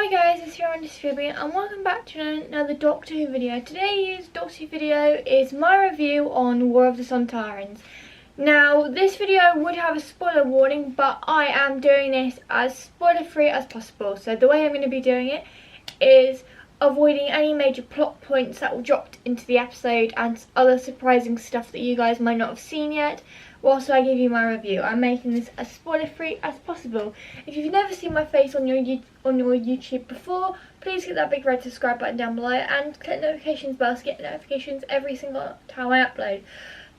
Hi guys, it's Sontarans and welcome back to another Doctor Who video. Today's Doctor Who video is my review on War of the Sontarans. Now, this video would have a spoiler warning, but I am doing this as spoiler free as possible. So the way I'm going to be doing it is avoiding any major plot points that were dropped into the episode and other surprising stuff that you guys might not have seen yet. Whilst I give you my review, I'm making this as spoiler free as possible. If you've never seen my face on your YouTube before, please hit that big red subscribe button down below and click the notifications bell to get notifications every single time I upload.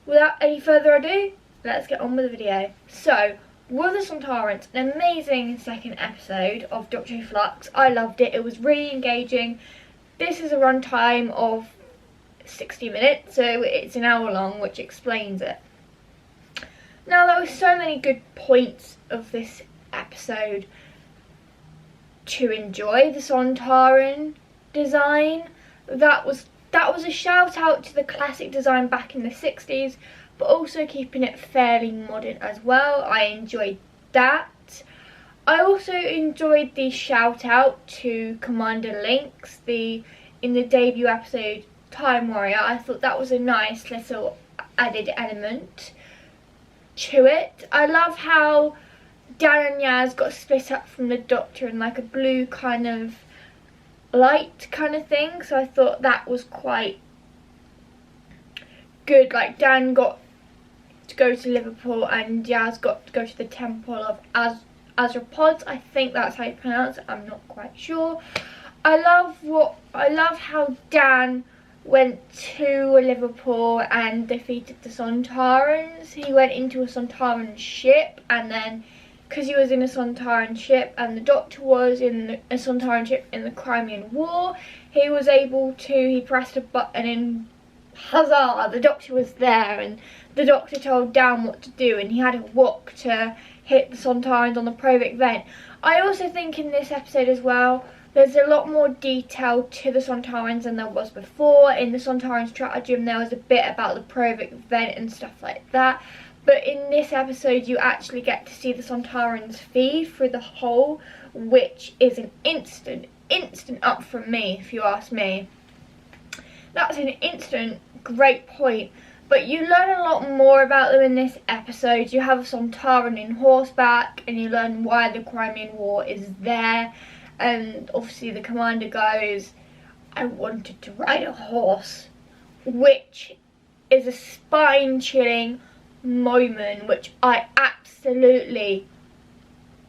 Without any further ado, let's get on with the video. So, War of the Sontarans, an amazing second episode of Doctor Who Flux. I loved it. It was really engaging. This is a runtime of 60 minutes, so it's an hour long, which explains it. Now, there were so many good points of this episode to enjoy. The Sontaran design, that was a shout out to the classic design back in the 60s, but also keeping it fairly modern as well. I enjoyed that. I also enjoyed the shout out to Commander Lynx in the debut episode Time Warrior. I thought that was a nice little added element to it. I love how Dan and Yaz got split up from the Doctor in like a blue kind of light kind of thing, so I thought that was quite good. Like, Dan got to go to Liverpool and Yaz got to go to the Temple of Azrapods. I think that's how you pronounce it, I'm not quite sure. I love how Dan went to Liverpool and defeated the Sontarans. He went into a Sontaran ship, and then because he was in a Sontaran ship and the Doctor was in a Sontaran ship in the Crimean War, he was able to, he pressed a button and huzzah, the Doctor was there, and the Doctor told Dan what to do, and he had a walk to hit the Sontarans on the Provic vent. I also think in this episode as well, there's a lot more detail to the Sontarans than there was before. In the Sontaran stratagem, there was a bit about the Provic vent and stuff like that. But in this episode, you actually get to see the Sontarans feed through the hole, which is an instant up from me, if you ask me. That's an instant great point. But you learn a lot more about them in this episode. You have a Sontaran in horseback, and you learn why the Crimean War is there. And obviously the commander goes, I wanted to ride a horse, which is a spine-chilling moment, which I absolutely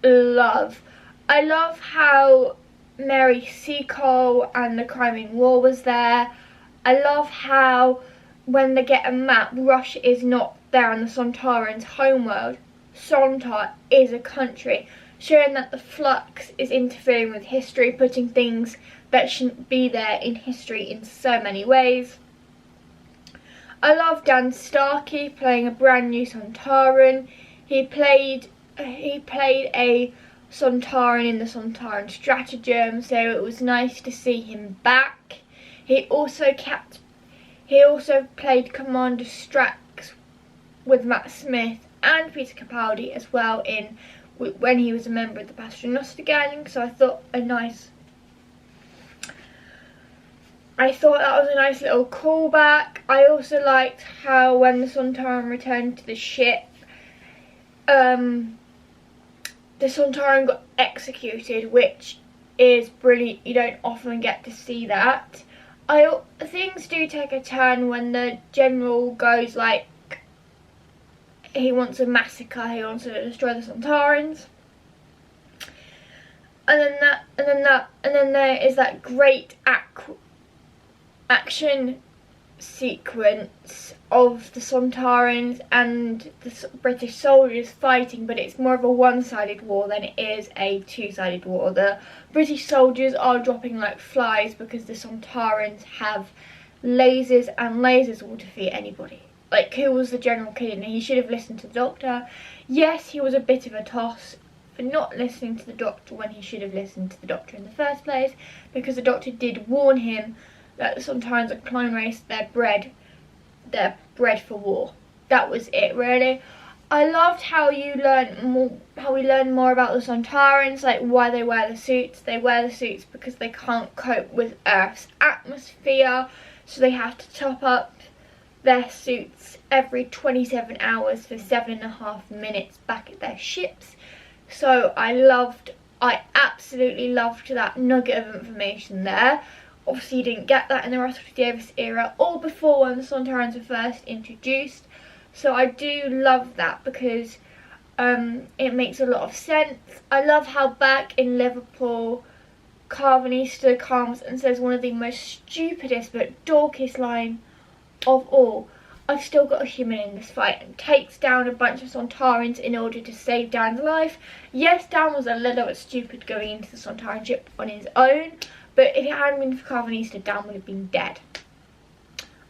love. I love how Mary Seacole and the Crimean War was there. I love how when they get a map, Russia is not there on the Sontarans' homeworld. Sontar is a country, showing that the flux is interfering with history, putting things that shouldn't be there in history in so many ways. I love Dan Starkey playing a brand new Sontaran. He played a Sontaran in the Sontaran stratagem, so it was nice to see him back. He also played Commander Strax with Matt Smith and Peter Capaldi as well when he was a member of the Paternoster Gang, so I thought that was a nice little callback. I also liked how when the Sontaran returned to the ship, the Sontaran got executed, which is brilliant. You don't often get to see that. Things do take a turn when the General goes like, he wants a massacre, he wants to destroy the Sontarans. And then there is that great action sequence of the Sontarans and the British soldiers fighting, but it's more of a one-sided war than it is a two-sided war. The British soldiers are dropping like flies because the Sontarans have lasers, and lasers will defeat anybody. Like, who was the General killing? He should have listened to the Doctor. Yes, he was a bit of a toss for not listening to the Doctor when he should have listened to the Doctor in the first place, because the Doctor did warn him that the Sontarans are a clone race, they're bred for war. That was it, really. I loved how we learn more about the Sontarans, like why they wear the suits. They wear the suits because they can't cope with Earth's atmosphere, so they have to top up their suits every 27 hours for 7.5 minutes back at their ships. So I absolutely loved that nugget of information there. Obviously you didn't get that in the Russell T Davies era or before when the Sontarans were first introduced. So I do love that because it makes a lot of sense. I love how back in Liverpool, Carvanista comes and says one of the most stupidest but dorkiest line of all. I've still got a human in this fight, and takes down a bunch of Sontarans in order to save Dan's life. Yes, Dan was a little bit stupid going into the Sontaran ship on his own, but if it hadn't been for Carvanista, Dan would have been dead.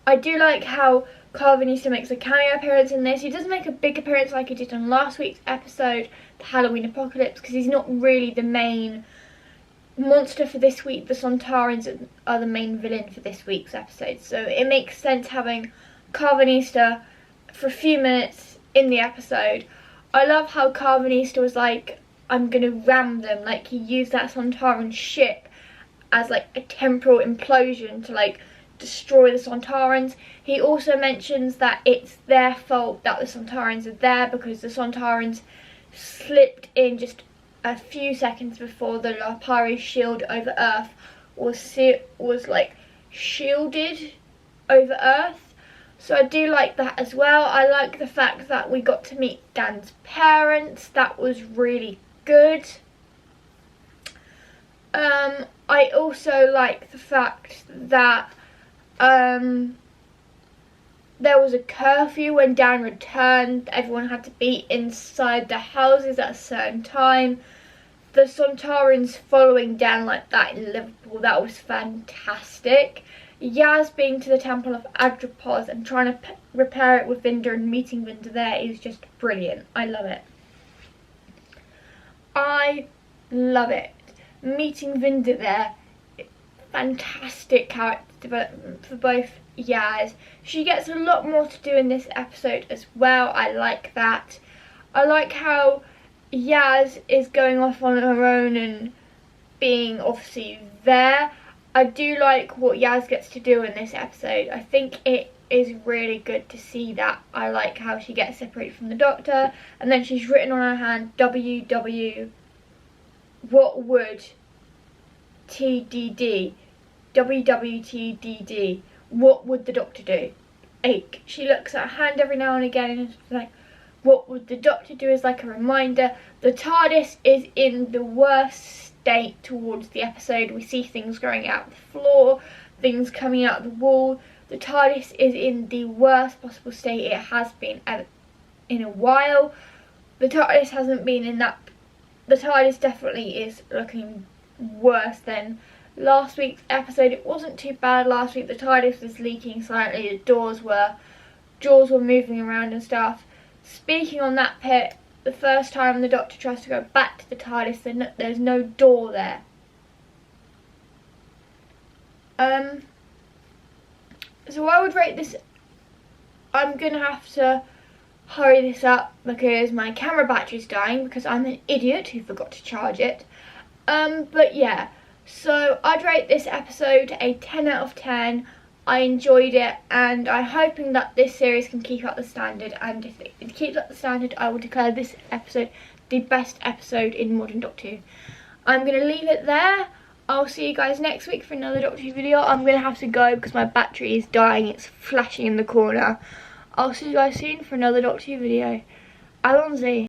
I do like how Carvanista makes a cameo appearance in this. He doesn't make a big appearance like he did on last week's episode, the Halloween Apocalypse, because he's not really the main monster for this week. The Sontarans are the main villain for this week's episode, so it makes sense having Carvanista for a few minutes in the episode. I love how Carvanista was like, I'm gonna ram them, like he used that Sontaran ship as like a temporal implosion to like destroy the Sontarans. He also mentions that it's their fault that the Sontarans are there because the Sontarans slipped in just a few seconds before the Lapari shield over Earth was like shielded over Earth. So I do like that as well. I like the fact that we got to meet Dan's parents. That was really good. I also like the fact that there was a curfew when Dan returned. Everyone had to be inside their houses at a certain time. The Sontarans following Dan like that in Liverpool, that was fantastic. Yaz being to the Temple of Adropos and trying to repair it with Vinda and meeting Vinda there is just brilliant. I love it. I love it. Meeting Vinda there, fantastic character development for both Yaz. She gets a lot more to do in this episode as well. I like that. I like how Yaz is going off on her own and being obviously there. I do like what Yaz gets to do in this episode. I think it is really good to see that. I like how she gets separated from the Doctor and then she's written on her hand, WW, what would TDD, WWTDD, what would the Doctor do? Ache. She looks at her hand every now and again and is like, what would the Doctor do, is like a reminder. The TARDIS is in the worst state towards the episode. We see things growing out the floor, things coming out the wall. The TARDIS is in the worst possible state it has been in a while. The TARDIS hasn't been in that. The TARDIS definitely is looking worse than last week's episode. It wasn't too bad last week. The TARDIS was leaking slightly. The jaws were moving around and stuff. Speaking on that pit, the first time the Doctor tries to go back to the TARDIS, there's no door there. So I would rate this. I'm gonna have to hurry this up because my camera battery's dying because I'm an idiot who forgot to charge it. But yeah, so I'd rate this episode a 10 out of 10. I enjoyed it and I'm hoping that this series can keep up the standard, and if it keeps up the standard I will declare this episode the best episode in Modern Doctor Who. I'm going to leave it there. I'll see you guys next week for another Doctor Who video. I'm going to have to go because my battery is dying. It's flashing in the corner. I'll see you guys soon for another Doctor Who video. Allons-y.